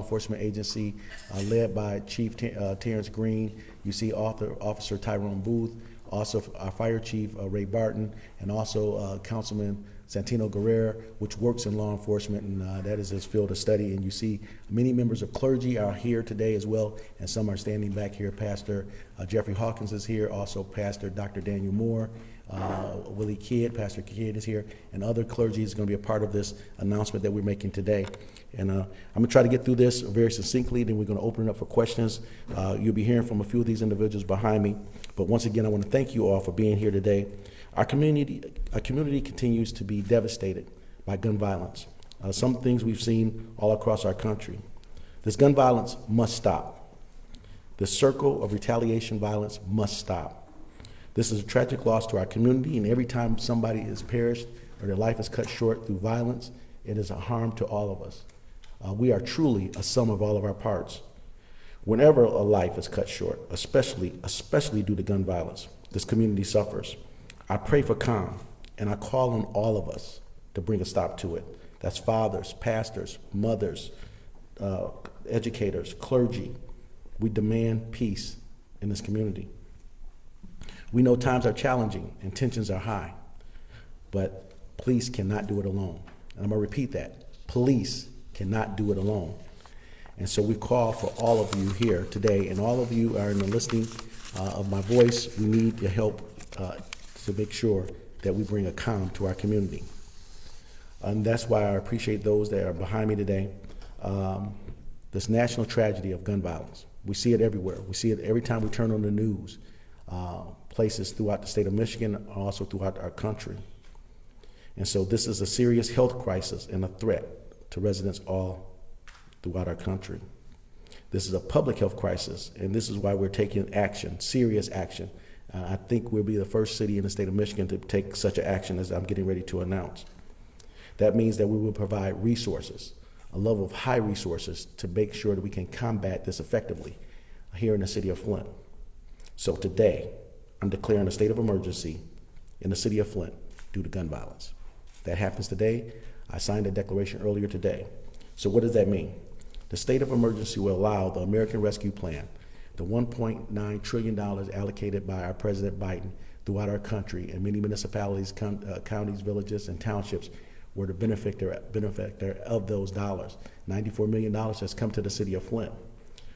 enforcement agency led by Chief Terence Green. You see Officer Tyrone Booth, also our fire chief, Ray Barton, and also Councilman Santino Guerrero, which works in law enforcement, and that is his field of study. And you see many members of clergy are here today as well, and some are standing back here. Pastor Jeffrey Hawkins is here, also Pastor Dr. Daniel Moore, Willie Kidd, Pastor Kidd is here, and other clergy is going to be a part of this announcement that we're making today. And I'm going to try to get through this very succinctly, then we're going to open it up for questions. You'll be hearing from a few of these individuals behind me, but once again, I want to thank you all for being here today. Our community continues to be devastated by gun violence. Some things we've seen all across our country. This gun violence must stop. The circle of retaliation violence must stop. This is a tragic loss to our community, and every time somebody is perished or their life is cut short through violence, it is a harm to all of us. We are truly a sum of all of our parts. Whenever a life is cut short, especially due to gun violence, this community suffers. I pray for calm, and I call on all of us to bring a stop to it. That's fathers, pastors, mothers, educators, clergy. We demand peace in this community. We know times are challenging and tensions are high, but police cannot do it alone. And I'm gonna repeat that. Police cannot do it alone. And so we call for all of you here today, and all of you are in the listening of my voice. We need your help to make sure that we bring a calm to our community. And that's why I appreciate those that are behind me today. This national tragedy of gun violence. We see it everywhere. We see it every time we turn on the news, places throughout the state of Michigan, also throughout our country. And so this is a serious health crisis and a threat to residents all throughout our country. This is a public health crisis, and this is why we're taking action, serious action. I think we'll be the first city in the state of Michigan to take such an action as I'm getting ready to announce. That means that we will provide resources, a level of high resources, to make sure that we can combat this effectively here in the city of Flint. So today, I'm declaring a state of emergency in the city of Flint due to gun violence. That happens today. I signed a declaration earlier today. So what does that mean? The state of emergency will allow the American Rescue Plan, the $1.9 trillion allocated by our President Biden throughout our country, and many municipalities, counties, villages, and townships were the benefactor of those dollars. $94 million has come to the city of Flint.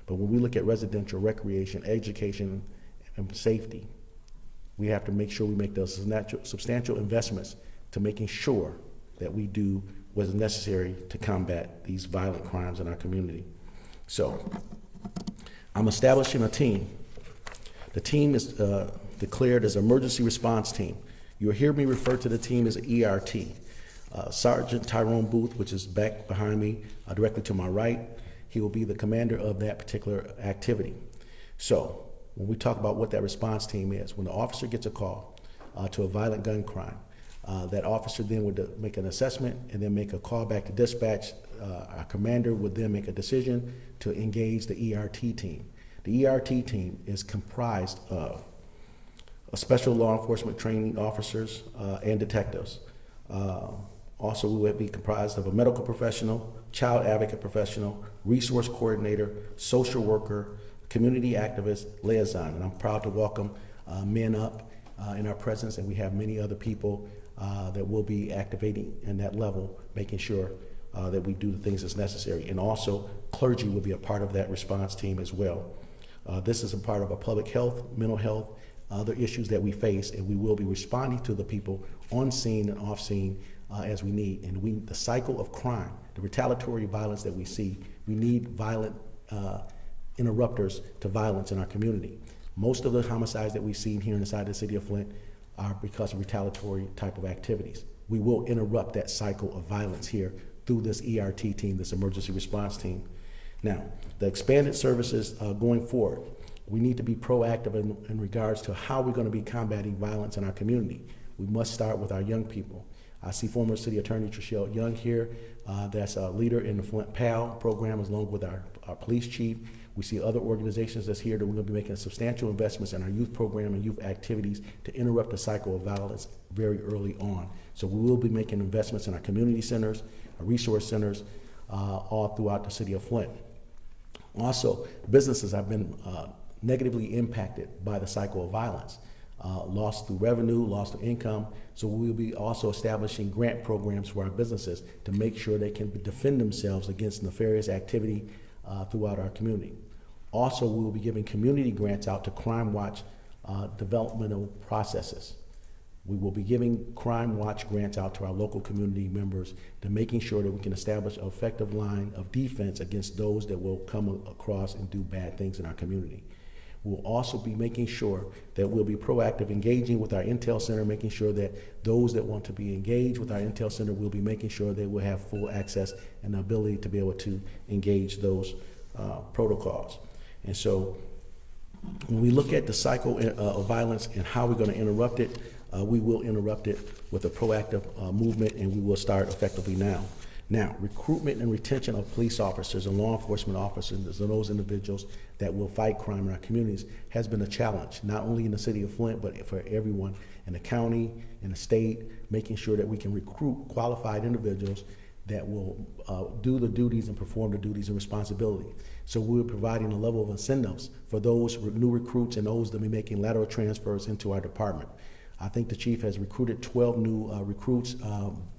But when we look at residential, recreation, education, and safety, we have to make sure we make those substantial investments to making sure that we do what is necessary to combat these violent crimes in our community. So I'm establishing a team. The team is declared as Emergency Response Team. You'll hear me refer to the team as ERT. Sergeant Tyrone Booth, which is back behind me, directly to my right, he will be the commander of that particular activity. So when we talk about what that response team is, when the officer gets a call to a violent gun crime, that officer then would make an assessment and then make a call back to dispatch. Our commander would then make a decision to engage the ERT team. The ERT team is comprised of special law enforcement training officers and detectives. Also, we would be comprised of a medical professional, child advocate professional, resource coordinator, social worker, community activist, liaison. And I'm proud to welcome Men Up in our presence, and we have many other people that will be activating in that level, making sure that we do the things that's necessary. And also, clergy will be a part of that response team as well. This is a part of a public health, mental health, other issues that we face, and we will be responding to the people on scene and off scene as we need. And the cycle of crime, the retaliatory violence that we see, we need violent interrupters to violence in our community. Most of the homicides that we've seen here inside the city of Flint are because of retaliatory type of activities. We will interrupt that cycle of violence here through this ERT team, this emergency response team. Now, the expanded services going forward, we need to be proactive in regards to how we're going to be combating violence in our community. We must start with our young people. I see former City Attorney Trishelle Young here, that's a leader in the Flint PAL program, along with our police chief. We see other organizations that's here that we're going to be making substantial investments in our youth program and youth activities to interrupt the cycle of violence very early on. So we will be making investments in our community centers, our resource centers, all throughout the city of Flint. Also, businesses have been negatively impacted by the cycle of violence, loss through revenue, loss through income. So we'll be also establishing grant programs for our businesses to make sure they can defend themselves against nefarious activity throughout our community. Also, we will be giving community grants out to Crime Watch developmental processes. We will be giving Crime Watch grants out to our local community members to making sure that we can establish an effective line of defense against those that will come across and do bad things in our community. We'll also be making sure that we'll be proactive, engaging with our Intel Center, making sure that those that want to be engaged with our Intel Center will be making sure they will have full access and the ability to be able to engage those protocols. And so when we look at the cycle of violence and how we're going to interrupt it, we will interrupt it with a proactive movement, and we will start effectively now. Now, recruitment and retention of police officers and law enforcement officers and those individuals that will fight crime in our communities has been a challenge, not only in the city of Flint, but for everyone in the county, in the state, making sure that we can recruit qualified individuals that will do the duties and perform the duties and responsibility. So we're providing a level of incentives for those new recruits and those that will be making lateral transfers into our department. I think the chief has recruited 12 new recruits,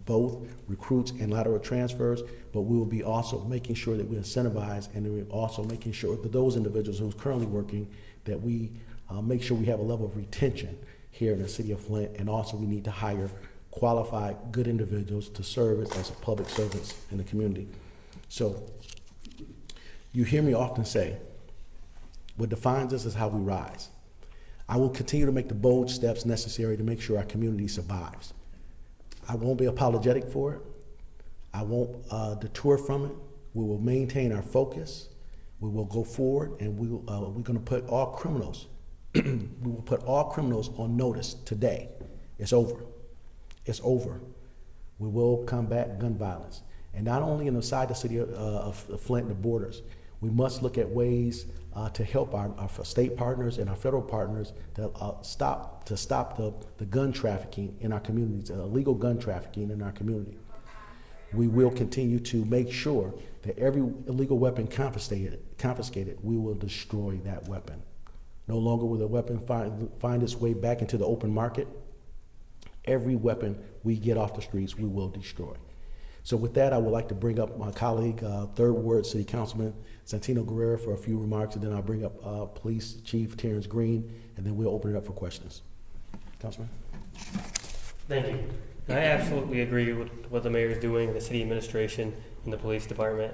both recruits and lateral transfers, but we will be also making sure that we incentivize, and we're also making sure that those individuals who's currently working, that we make sure we have a level of retention here in the city of Flint, and also we need to hire qualified, good individuals to serve as public servants in the community. So you hear me often say, what defines us is how we rise. I will continue to make the bold steps necessary to make sure our community survives. I won't be apologetic for it. I won't detour from it. We will maintain our focus. We will go forward, and we're going to put all criminals, we will put all criminals on notice today. It's over. It's over. We will combat gun violence. And not only inside the city of Flint and the borders, we must look at ways to help our state partners and our federal partners to stop the gun trafficking in our communities, illegal gun trafficking in our community. We will continue to make sure that every illegal weapon confiscated, we will destroy that weapon. No longer will the weapon find its way back into the open market. Every weapon we get off the streets, we will destroy. So with that, I would like to bring up my colleague, Third Ward City Councilman Santino Guerrero, for a few remarks, and then I'll bring up Police Chief Terence Green, and then we'll open it up for questions. Councilman? Thank you. I absolutely agree with what the mayor is doing, the city administration, and the police department.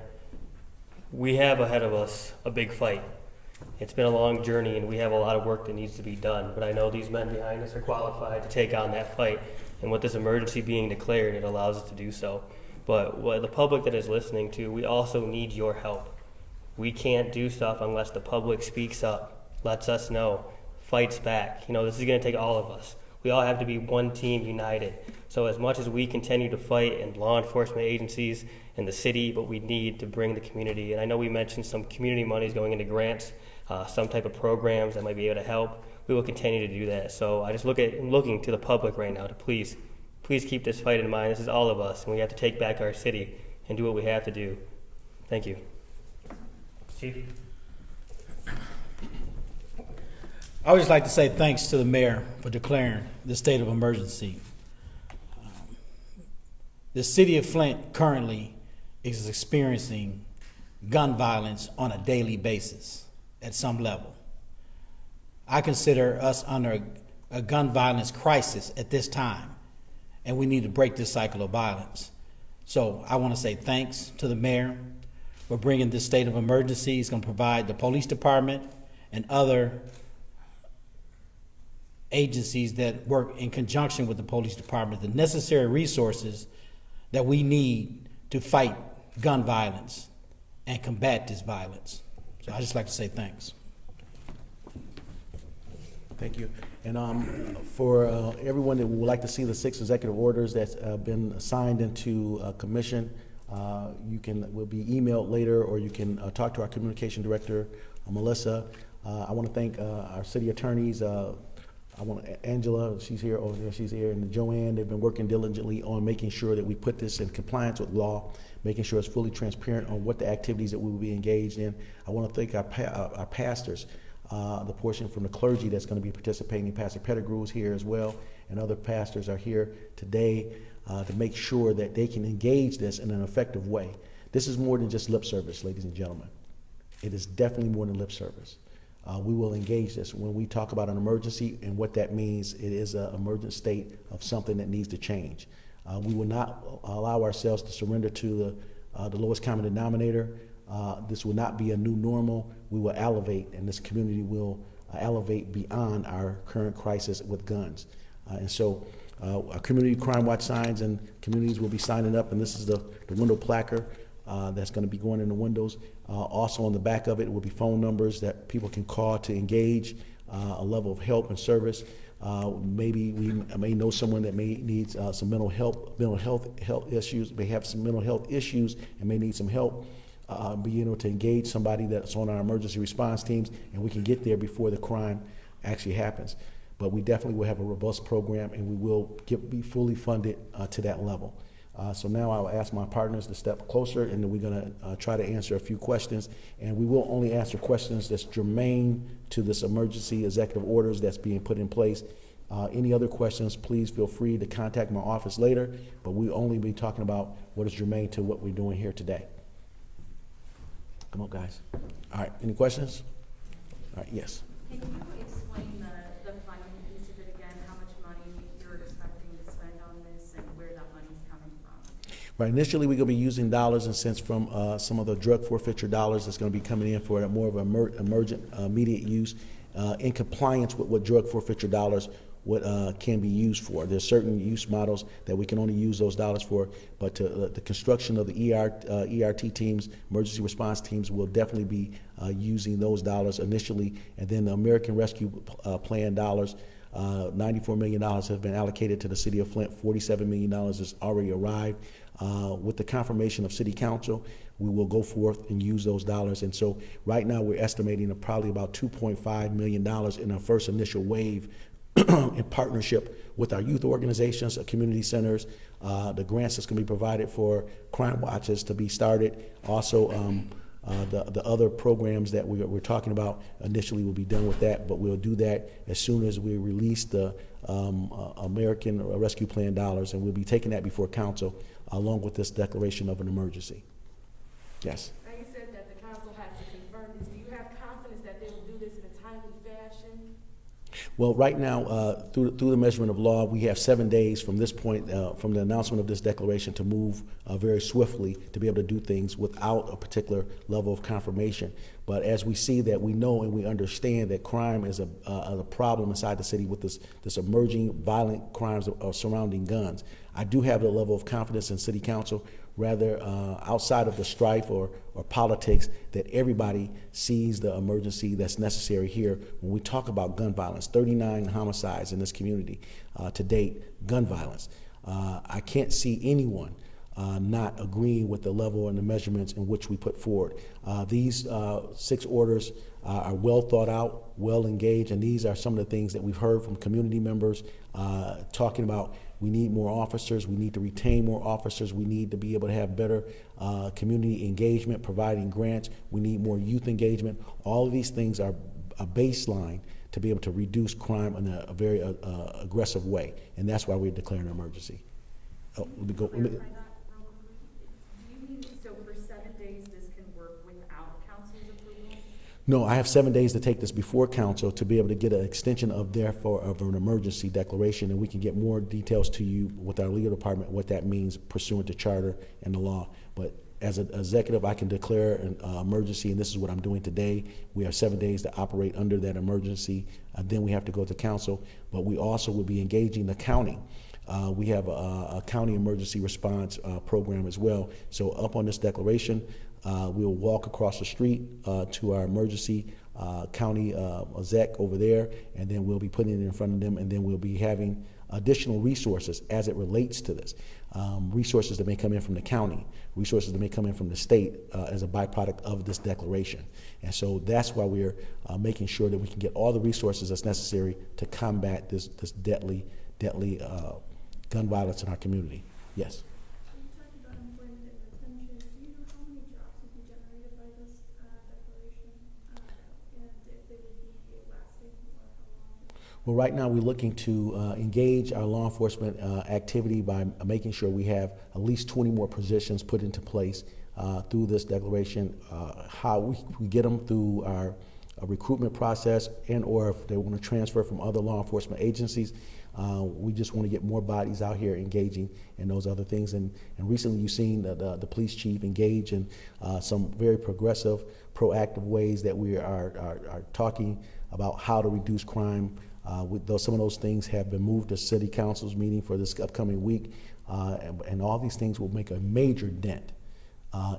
We have ahead of us a big fight. It's been a long journey, and we have a lot of work that needs to be done, but I know these men behind us are qualified to take on that fight, and with this emergency being declared, it allows us to do so. But what the public that is listening to, we also need your help. We can't do stuff unless the public speaks up, lets us know, fights back. You know, this is going to take all of us. We all have to be one team united. So as much as we continue to fight in law enforcement agencies in the city, but we need to bring the community. And I know we mentioned some community monies going into grants, some type of programs that might be able to help. We will continue to do that. So I just looking to the public right now to please keep this fight in mind. This is all of us, and we have to take back our city and do what we have to do. Thank you. Chief? I would just like to say thanks to the mayor for declaring the state of emergency. The city of Flint currently is experiencing gun violence on a daily basis at some level. I consider us under a gun violence crisis at this time, and we need to break this cycle of violence. So I want to say thanks to the mayor for bringing this state of emergency. He's going to provide the police department and other agencies that work in conjunction with the police department the necessary resources that we need to fight gun violence and combat this violence. So I just like to say thanks. Thank you. And for everyone that would like to see the 6 executive orders that's been assigned into commission, will be emailed later, or you can talk to our communication director, Melissa. I want to thank our city attorneys, I want Angela, she's here, oh, yeah, she's here, and Joanne, they've been working diligently on making sure that we put this in compliance with law, making sure it's fully transparent on what the activities that we will be engaged in. I want to thank our pastors, the portion from the clergy that's going to be participating. Pastor Pettigrew is here as well, and other pastors are here today to make sure that they can engage this in an effective way. This is more than just lip service, ladies and gentlemen. It is definitely more than lip service. We will engage this. When we talk about an emergency and what that means, it is an emergent state of something that needs to change. We will not allow ourselves to surrender to the lowest common denominator. This will not be a new normal. We will elevate, and this community will elevate beyond our current crisis with guns. And so our community crime watch signs and communities will be signing up, and this is the window placard that's going to be going in the windows. Also on the back of it will be phone numbers that people can call to engage a level of help and service. Maybe we may know someone that may need some mental health issues, may have some mental health issues and may need some help. Be able to engage somebody that's on our emergency response teams, and we can get there before the crime actually happens. But we definitely will have a robust program, and we will be fully funded to that level. So now I'll ask my partners to step closer, and then we're going to try to answer a few questions. And we will only answer questions that's germane to this emergency executive orders that's being put in place. Any other questions, please feel free to contact my office later, but we'll only be talking about what is germane to what we're doing here today. Come on, guys. All right, any questions? All right, yes. Can you explain the funding piece of it again, how much money you're expecting to spend on this and where that money's coming from? Right, initially we're going to be using dollars and cents from some of the drug forfeiture dollars that's going to be coming in for more of emergent immediate use in compliance with what drug forfeiture dollars can be used for. There's certain use models that we can only use those dollars for, but the construction of the ERT teams, emergency response teams, will definitely be using those dollars initially, and then the American Rescue Plan dollars, $94 million have been allocated to the City of Flint. $47 million has already arrived. With the confirmation of City Council, we will go forth and use those dollars. And so right now we're estimating probably about $2.5 million in our first initial wave in partnership with our youth organizations, our community centers, the grants that's going to be provided for crime watches to be started. Also, the other programs that we're talking about initially will be done with that, but we'll do that as soon as we release the American Rescue Plan dollars, and we'll be taking that before council along with this declaration of an emergency. Yes. Now, you said that the council has to confirm this. Do you have confidence that they will do this in a timely fashion? Well, right now, through the measurement of law, we have 7 days from this point, from the announcement of this declaration, to move very swiftly to be able to do things without a particular level of confirmation. But as we see that, we know and we understand that crime is a problem inside the city with this emerging violent crimes surrounding guns. I do have a level of confidence in City Council, rather outside of the strife or politics, that everybody sees the emergency that's necessary here. When we talk about gun violence, 39 homicides in this community to date, gun violence. I can't see anyone not agreeing with the level and the measurements in which we put forward. These 6 orders are well thought out, well engaged, and these are some of the things that we've heard from community members talking about. We need more officers. We need to retain more officers. We need to be able to have better community engagement, providing grants. We need more youth engagement. All of these things are a baseline to be able to reduce crime in a very aggressive way, and that's why we're declaring an emergency. Oh, let me go. Clarify that real quickly. Do you mean, so for 7 days this can work without council's approval? No, I have 7 days to take this before council to be able to get an extension of an emergency declaration, and we can get more details to you with our legal department what that means pursuant to charter and the law. But as an executive, I can declare an emergency, and this is what I'm doing today. We have 7 days to operate under that emergency. Then we have to go to council, but we also will be engaging the county. We have a county emergency response program as well. So up on this declaration, we'll walk across the street to our emergency county exec over there, and then we'll be putting it in front of them, and then we'll be having additional resources as it relates to this. Resources that may come in from the county, resources that may come in from the state as a byproduct of this declaration. And so that's why we're making sure that we can get all the resources that's necessary to combat this deadly gun violence in our community. Yes. You talked about employment and retention. Do you know how many jobs would be generated by this declaration, and if they would be lasting or how long? Well, right now we're looking to engage our law enforcement activity by making sure we have at least 20 more positions put into place through this declaration. How we get them through our recruitment process, and or if they want to transfer from other law enforcement agencies. We just want to get more bodies out here engaging in those other things. And recently you've seen the police chief engage in some very progressive, proactive ways that we are talking about how to reduce crime. Some of those things have been moved to city council's meeting for this upcoming week. And all these things will make a major dent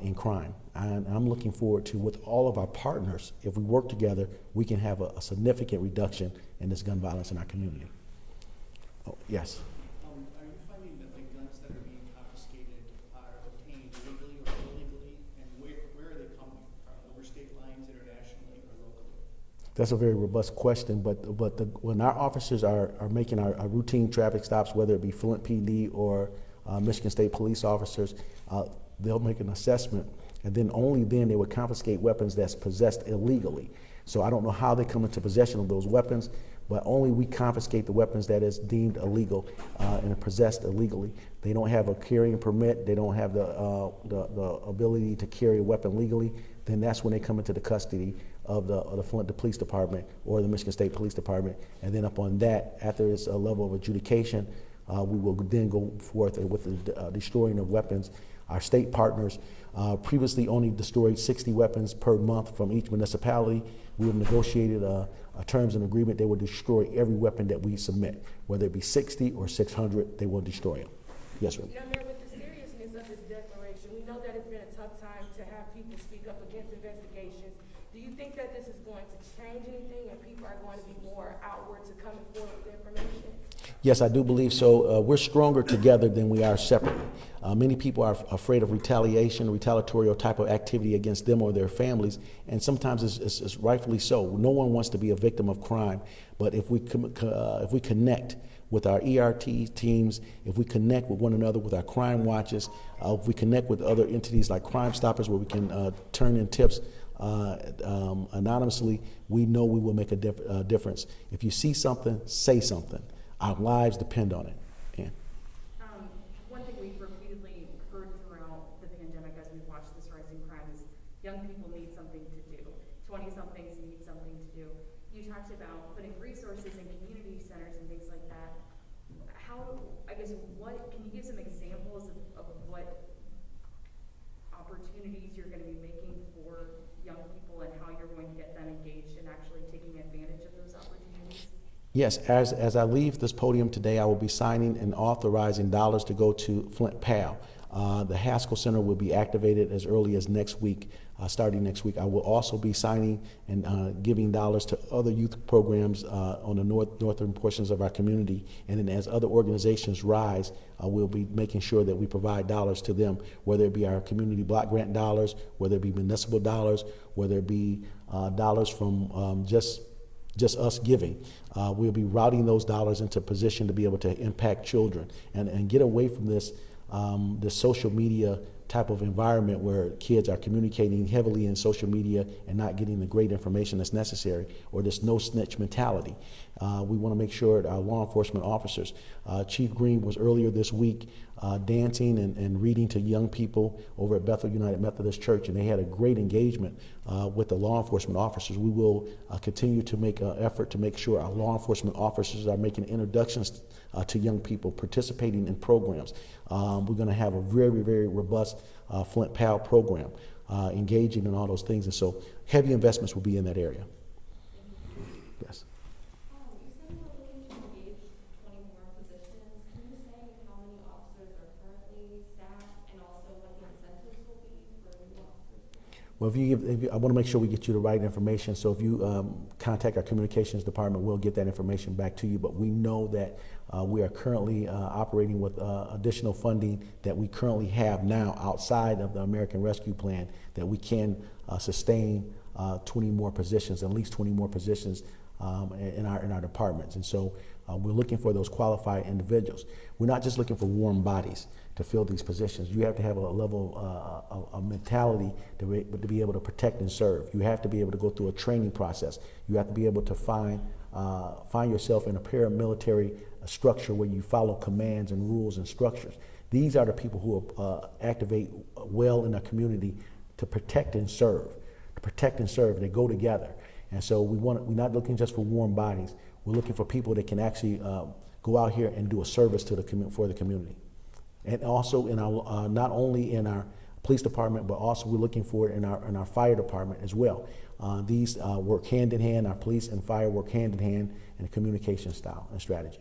in crime. And I'm looking forward to, with all of our partners, if we work together, we can have a significant reduction in this gun violence in our community. Oh, yes. Are you finding that the guns that are being confiscated are obtained legally or illegally, and where are they coming from? Over state lines, internationally, or locally? That's a very robust question, but when our officers are making our routine traffic stops, whether it be Flint PD or Michigan State police officers, they'll make an assessment, and then only then they would confiscate weapons that's possessed illegally. So I don't know how they come into possession of those weapons, but only we confiscate the weapons that is deemed illegal and are possessed illegally. They don't have a carrying permit, they don't have the ability to carry a weapon legally, then that's when they come into the custody of the Flint Police Department or the Michigan State Police Department. And then upon that, after it's a level of adjudication, we will then go forth with the destroying of weapons. Our state partners previously only destroyed 60 weapons per month from each municipality. We have negotiated a terms and agreement. They will destroy every weapon that we submit, whether it be 60 or 600, they will destroy them. Yes, ma'am. Now, Mayor, with the seriousness of this declaration, we know that it's been a tough time to have people speak up against investigations. Do you think that this is going to change anything and people are going to be more outward to coming forward with information? Yes, I do believe so. We're stronger together than we are separately. Many people are afraid of retaliation, retaliatory type of activity against them or their families, and sometimes it's rightfully so. No one wants to be a victim of crime, but if we connect with our ERT teams, if we connect with one another with our crime watches, if we connect with other entities like Crime Stoppers where we can turn in tips anonymously, we know we will make a difference. If you see something, say something. Our lives depend on it. Yeah. One thing we've repeatedly heard throughout the pandemic as we've watched this rising crime is young people need something to do. 20-somethings need something to do. You talked about putting resources in community centers and things like that. Can you give some examples of what opportunities you're going to be making for young people and how you're going to get them engaged and actually taking advantage of those opportunities? Yes, as I leave this podium today, I will be signing and authorizing dollars to go to Flint PAL. The Haskell Center will be activated as early as next week, starting next week. I will also be signing and giving dollars to other youth programs on the northern portions of our community. And then as other organizations rise, we'll be making sure that we provide dollars to them, whether it be our community block grant dollars, whether it be municipal dollars, whether it be dollars from just us giving. We'll be routing those dollars into a position to be able to impact children and get away from this social media type of environment where kids are communicating heavily in social media and not getting the great information that's necessary, or this no snitch mentality. We want to make sure that our law enforcement officers, Chief Green was earlier this week dancing and reading to young people over at Bethel United Methodist Church, and they had a great engagement with the law enforcement officers. We will continue to make an effort to make sure our law enforcement officers are making introductions to young people, participating in programs. We're going to have a very, very robust Flint PAL program, engaging in all those things, and so heavy investments will be in that area. Yes. You said you were looking to engage 20 more positions. Can you say how many officers are currently staffed and also what the incentives will be for new officers? Well, I want to make sure we get you the right information. So if you contact our communications department, we'll get that information back to you. But we know that we are currently operating with additional funding that we currently have now outside of the American Rescue Plan, that we can sustain 20 more positions, at least 20 more positions in our departments. And so we're looking for those qualified individuals. We're not just looking for warm bodies to fill these positions. You have to have a level of mentality to be able to protect and serve. You have to be able to go through a training process. You have to be able to find yourself in a paramilitary structure where you follow commands and rules and structures. These are the people who activate well in our community to protect and serve. To protect and serve, they go together. And so we're not looking just for warm bodies. We're looking for people that can actually go out here and do a service to for the community. And also in our not only in our police department, but also we're looking for it in our fire department as well. These work hand in hand. Our police and fire work hand in hand in a communication style and strategy.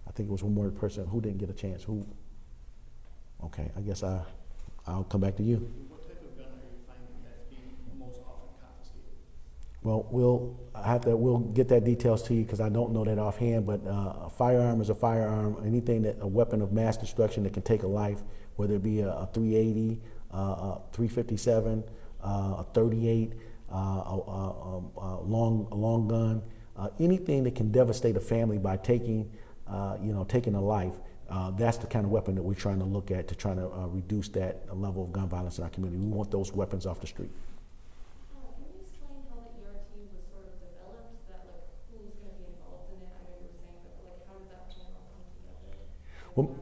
I think it was one more person who didn't get a chance. Who? Okay, I guess I'll come back to you. What type of gun are you finding that's being most often confiscated? Well, we'll get that details to you because I don't know that offhand. But a firearm is a firearm. Anything a weapon of mass destruction that can take a life, whether it be a 380, a 357, a 38, a long gun, anything that can devastate a family by taking a life. That's the kind of weapon that we're trying to look at to try to reduce that level of gun violence in our community. We want those weapons off the street. Can you explain how the ERT was sort of developed, that like who's going to be involved in it? I know you were saying, but like how did that plan all come together? Well,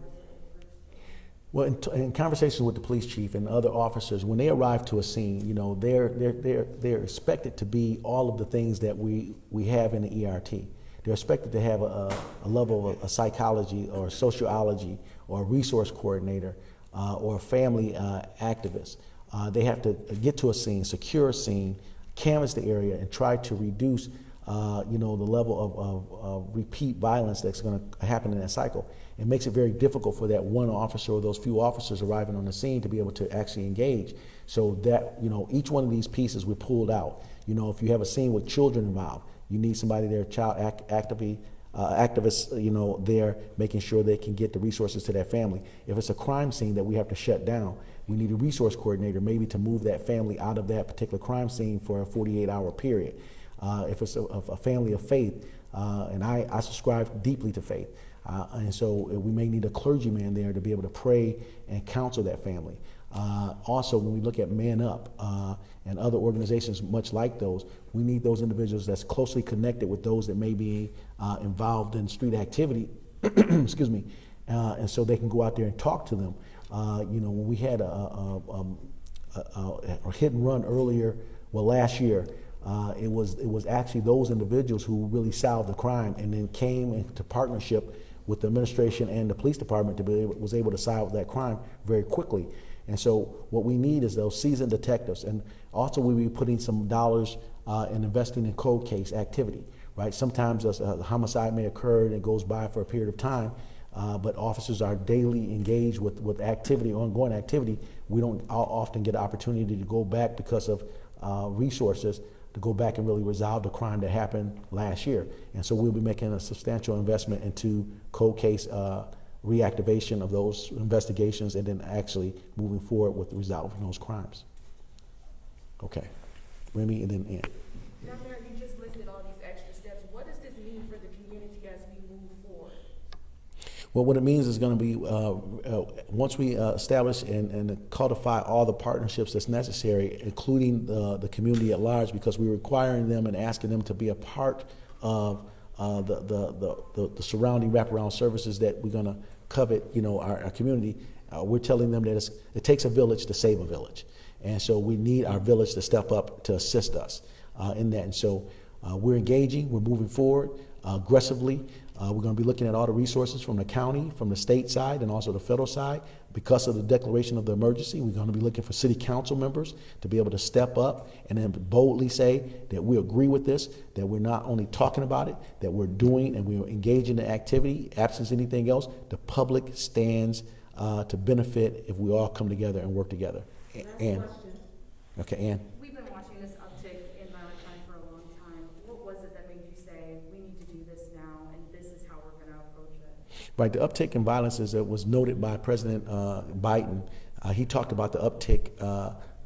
Well, in conversations with the police chief and other officers, when they arrive to a scene, they're expected to be all of the things that we have in the ERT. They're expected to have a level of a psychology or sociology or a resource coordinator or a family activist. They have to get to a scene, secure a scene, canvass the area, and try to reduce the level of repeat violence that's going to happen in that cycle. It makes it very difficult for that one officer or those few officers arriving on the scene to be able to actually engage. So that, each one of these pieces we pulled out. If you have a scene with children involved, you need somebody there, child activists, there making sure they can get the resources to that family. If it's a crime scene that we have to shut down, we need a resource coordinator maybe to move that family out of that particular crime scene for a 48-hour period. If it's a family of faith, and I subscribe deeply to faith, and so we may need a clergyman there to be able to pray and counsel that family. Also, when we look at Man Up and other organizations much like those, we need those individuals that's closely connected with those that may be involved in street activity, excuse me, and so they can go out there and talk to them. When we had a hit and run earlier, last year, it was actually those individuals who really solved the crime and then came into partnership with the administration and the police department was able to solve that crime very quickly. And so what we need is those seasoned detectives, and also we'll be putting some dollars and investing in cold case activity, right? Sometimes a homicide may occur and it goes by for a period of time, but officers are daily engaged with activity, ongoing activity. We don't often get an opportunity to go back because of resources to go back and really resolve the crime that happened last year. And so we'll be making a substantial investment into cold case reactivation of those investigations and then actually moving forward with resolving those crimes. Okay, Remy and then Ann. Now, Mayor, you just listed all these extra steps. What does this mean for the community as we move forward? Well, what it means is going to be, once we establish and codify all the partnerships that's necessary, including the community at large, because we're requiring them and asking them to be a part of the surrounding wraparound services that we're going to covet, our community. We're telling them that it takes a village to save a village. And so we need our village to step up to assist us in that. And so we're engaging, we're moving forward aggressively. We're going to be looking at all the resources from the county, from the state side, and also the federal side. Because of the declaration of the emergency, we're going to be looking for city council members to be able to step up and then boldly say that we agree with this, that we're not only talking about it, that we're doing and we're engaging in activity, absence anything else. The public stands to benefit if we all come together and work together. Ann. Okay, Ann. We uptick in violent crime for a long time. What was it that made you say, we need to do this now, and this is how we're gonna approach it? Right, the uptick in violence is, it was noted by President Biden. He talked about the uptick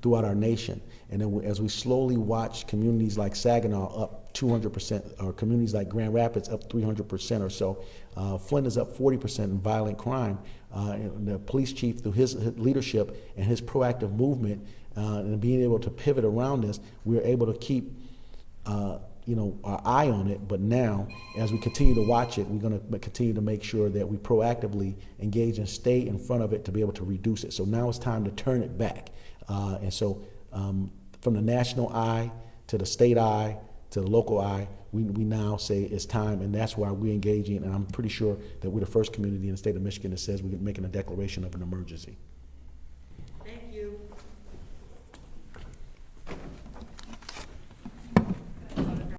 throughout our nation. And then as we slowly watch communities like Saginaw up 200%, or communities like Grand Rapids up 300% or so, Flint is up 40% in violent crime. And the police chief, through his leadership and his proactive movement, and being able to pivot around this, we're able to keep our eye on it. But now, as we continue to watch it, we're going to continue to make sure that we proactively engage and stay in front of it to be able to reduce it. So now it's time to turn it back. And so from the national eye to the state eye to the local eye, we now say it's time, and that's why we're engaging. And I'm pretty sure that we're the first community in the state of Michigan that says we're making a declaration of an emergency.